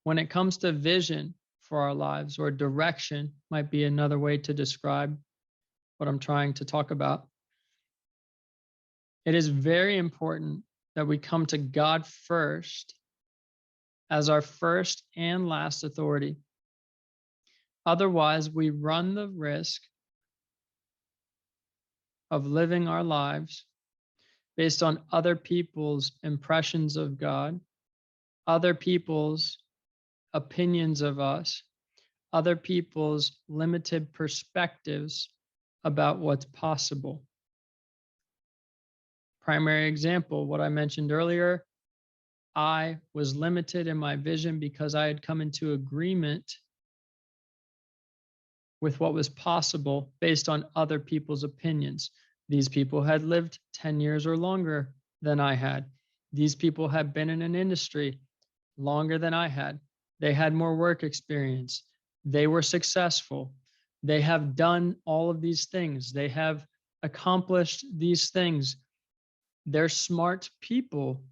When it comes to vision for our lives, or direction might be another way to describe what I'm trying to talk about, it is very important that we come to God first as our first and last authority. Otherwise, we run the risk of living our lives based on other people's impressions of God, other people's opinions of us, other people's limited perspectives about what's possible. Primary example, what I mentioned earlier, I was limited in my vision because I had come into agreement with what was possible based on other people's opinions. These people had lived 10 years or longer than I had. These people had been in an industry longer than I had. They had more work experience. They were successful. They have done all of these things. They have accomplished these things. They're smart people.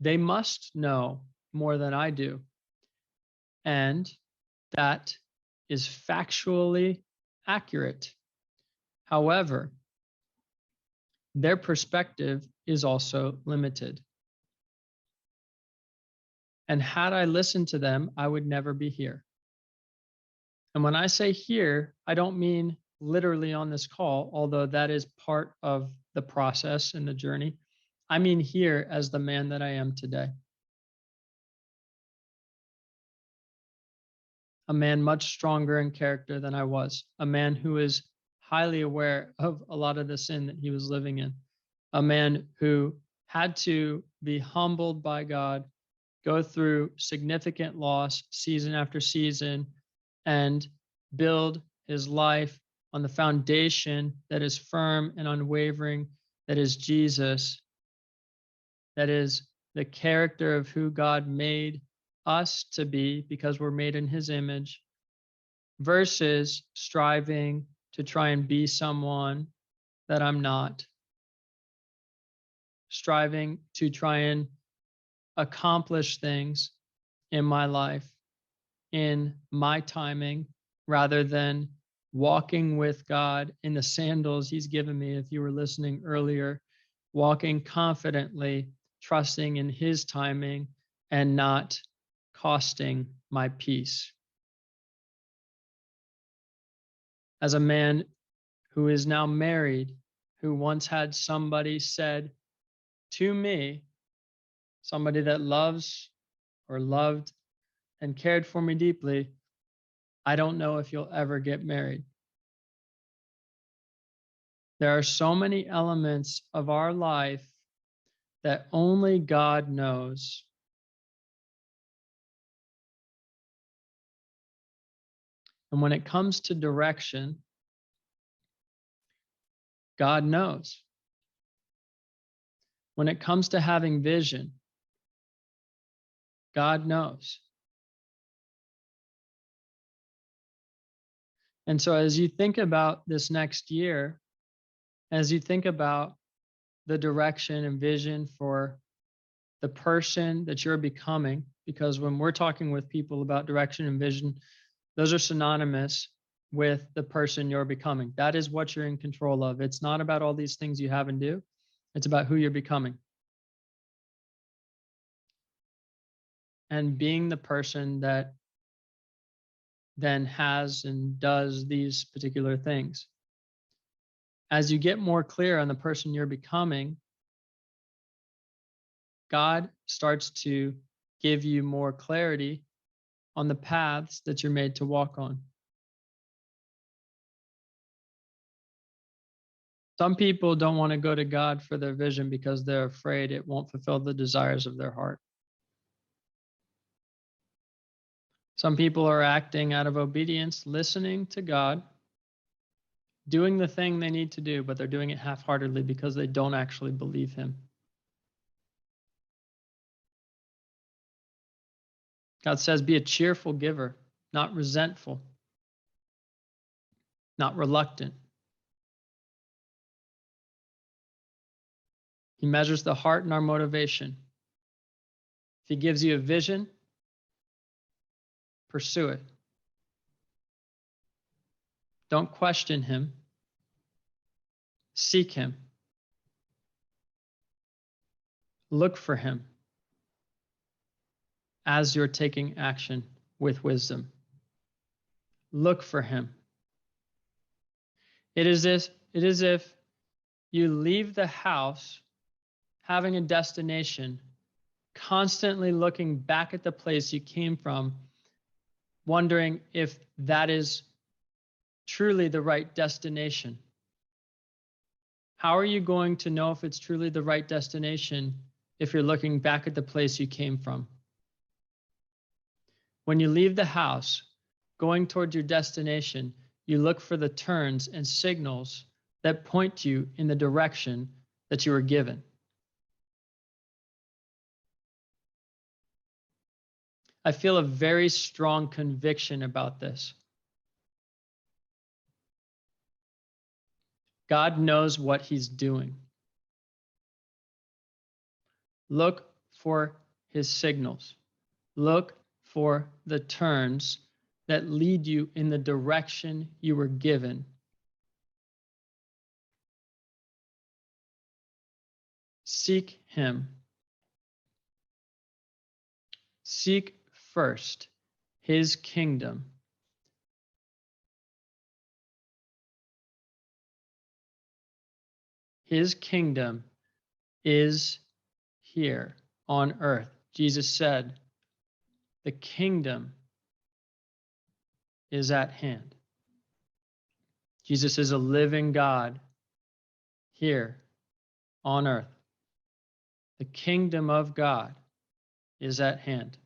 They must know more than I do. And that is factually accurate. However, their perspective is also limited. And had I listened to them, I would never be here. And when I say here, I don't mean literally on this call, although that is part of the process and the journey. I mean here as the man that I am today. A man much stronger in character than I was, a man who is highly aware of a lot of the sin that he was living in, a man who had to be humbled by God, go through significant loss season after season, and build his life on the foundation that is firm and unwavering, that is Jesus, that is the character of who God made us to be because we're made in his image, versus striving to try and be someone that I'm not, striving to try and accomplish things in my life in my timing rather than walking with God in the sandals he's given me. If you were listening earlier, walking confidently, trusting in his timing and not costing my peace. As a man who is now married, who once had somebody said to me, somebody that loves or loved and cared for me deeply, I don't know if you'll ever get married. There are so many elements of our life that only God knows. And when it comes to direction, God knows. When it comes to having vision, God knows. And so as you think about this next year, as you think about the direction and vision for the person that you're becoming, because when we're talking with people about direction and vision, those are synonymous with the person you're becoming. That is what you're in control of. It's not about all these things you have and do. It's about who you're becoming. And being the person that then has and does these particular things. As you get more clear on the person you're becoming, God starts to give you more clarity on the paths that you're made to walk on. Some people don't want to go to God for their vision because they're afraid it won't fulfill the desires of their heart. Some people are acting out of obedience, listening to God, doing the thing they need to do, but they're doing it half-heartedly because they don't actually believe him. God says, be a cheerful giver, not resentful, not reluctant. He measures the heart and our motivation. If he gives you a vision, pursue it. Don't question him. Seek him. Look for him as you're taking action with wisdom. Look for him. It is if you leave the house having a destination, constantly looking back at the place you came from, wondering if that is truly the right destination. How are you going to know if it's truly the right destination if you're looking back at the place you came from? When you leave the house, going towards your destination, you look for the turns and signals that point you in the direction that you were given. I feel a very strong conviction about this. God knows what he's doing. Look for his signals. Look for the turns that lead you in the direction you were given. Seek him. Seek first his kingdom. His kingdom is here on earth. Jesus said, the kingdom is at hand. Jesus is a living God here on earth. The kingdom of God is at hand.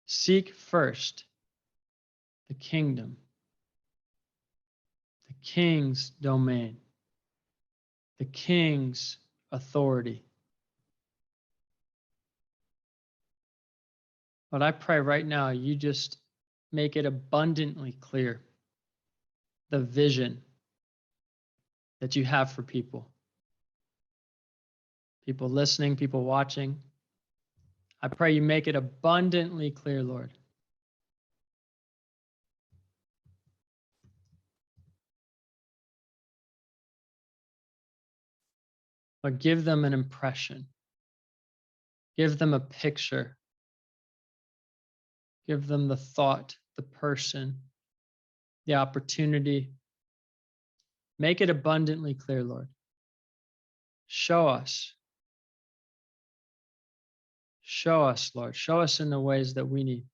Seek first the kingdom, the king's domain, the king's authority. But I pray right now, you just make it abundantly clear the vision that you have for people. People listening, people watching. I pray you make it abundantly clear, Lord. But give them an impression. Give them a picture. Give them the thought, the person, the opportunity. Make it abundantly clear, Lord. Show us. Show us, Lord. Show us in the ways that we need.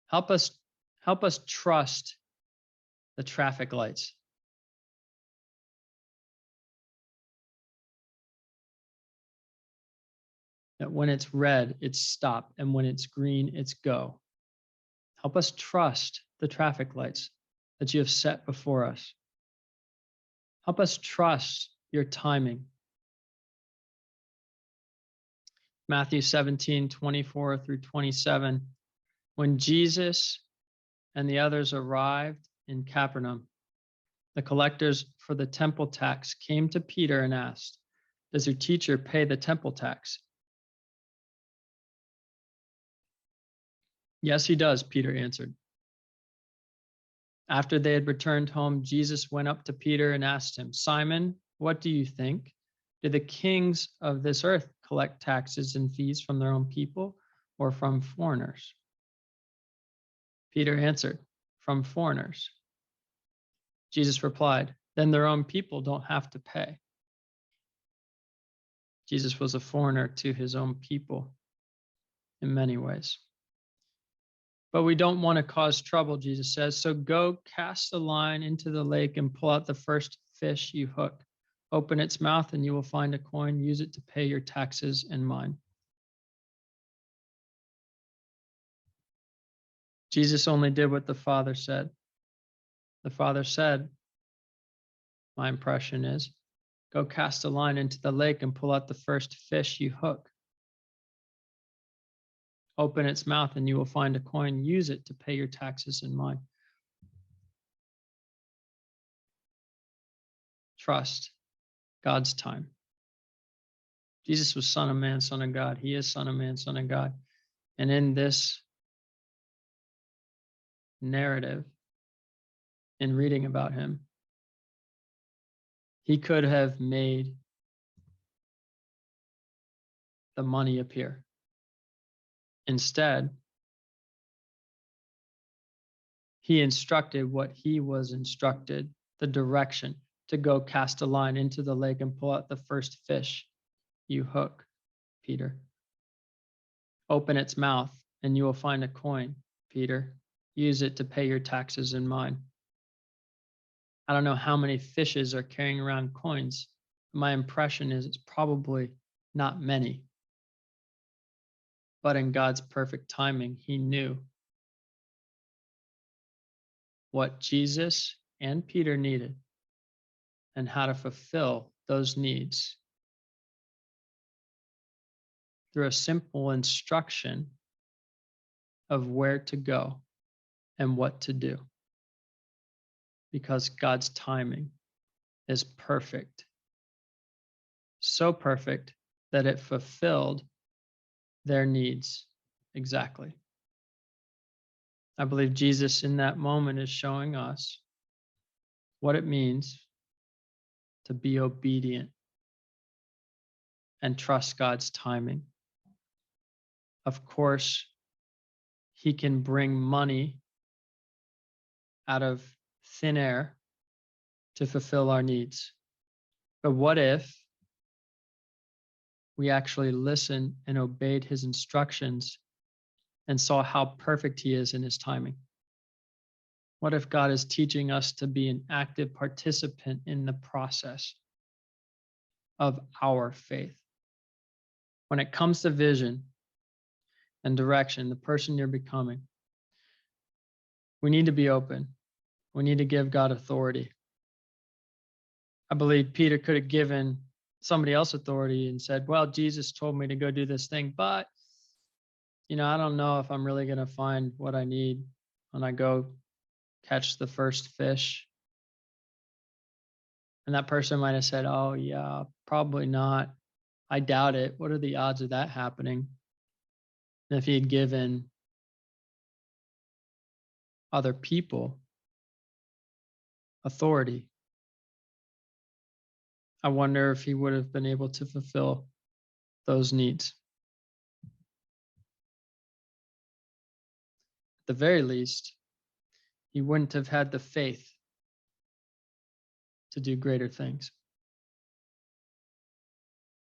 Help us trust the traffic lights. That when it's red, it's stop, and when it's green, it's go. Help us trust the traffic lights that you have set before us. Help us trust your timing. Matthew 17:24 through 27. When Jesus and the others arrived in Capernaum, the collectors for the temple tax came to Peter and asked, "Does your teacher pay the temple tax?" "Yes, he does," Peter answered. After they had returned home, Jesus went up to Peter and asked him, "Simon, what do you think? Do the kings of this earth collect taxes and fees from their own people or from foreigners?" Peter answered, "From foreigners." Jesus replied, "Then their own people don't have to pay." Jesus was a foreigner to his own people in many ways. But we don't want to cause trouble, Jesus says. So go cast a line into the lake and pull out the first fish you hook. Open its mouth and you will find a coin. Use it to pay your taxes and mine. Jesus only did what the Father said. The Father said, my impression is, go cast a line into the lake and pull out the first fish you hook. Open its mouth and you will find a coin. Use it to pay your taxes and mine. trust God's time. Jesus was Son of Man, Son of God. He is Son of Man, Son of God. And in this narrative, in reading about him, he could have made the money appear. Instead, he instructed what he was instructed, the direction to go cast a line into the lake and pull out the first fish you hook, Peter. Open its mouth and you will find a coin, Peter. Use it to pay your taxes and mine. I don't know how many fishes are carrying around coins. My impression is it's probably not many. But in God's perfect timing, he knew what Jesus and Peter needed and how to fulfill those needs through a simple instruction of where to go and what to do. Because God's timing is perfect. So perfect that it fulfilled their needs exactly. I believe Jesus in that moment is showing us what it means to be obedient and trust God's timing. Of course, he can bring money out of thin air to fulfill our needs. But what if we actually listened and obeyed his instructions and saw how perfect he is in his timing? What if God is teaching us to be an active participant in the process of our faith? When it comes to vision and direction, the person you're becoming, we need to be open. We need to give God authority. I believe Peter could have given somebody else authority and said, well, Jesus told me to go do this thing, but, I don't know if I'm really going to find what I need when I go catch the first fish. And that person might have said, oh, yeah, probably not. I doubt it. What are the odds of that happening? And if he had given other people authority, I wonder if he would have been able to fulfill those needs. At the very least, he wouldn't have had the faith to do greater things.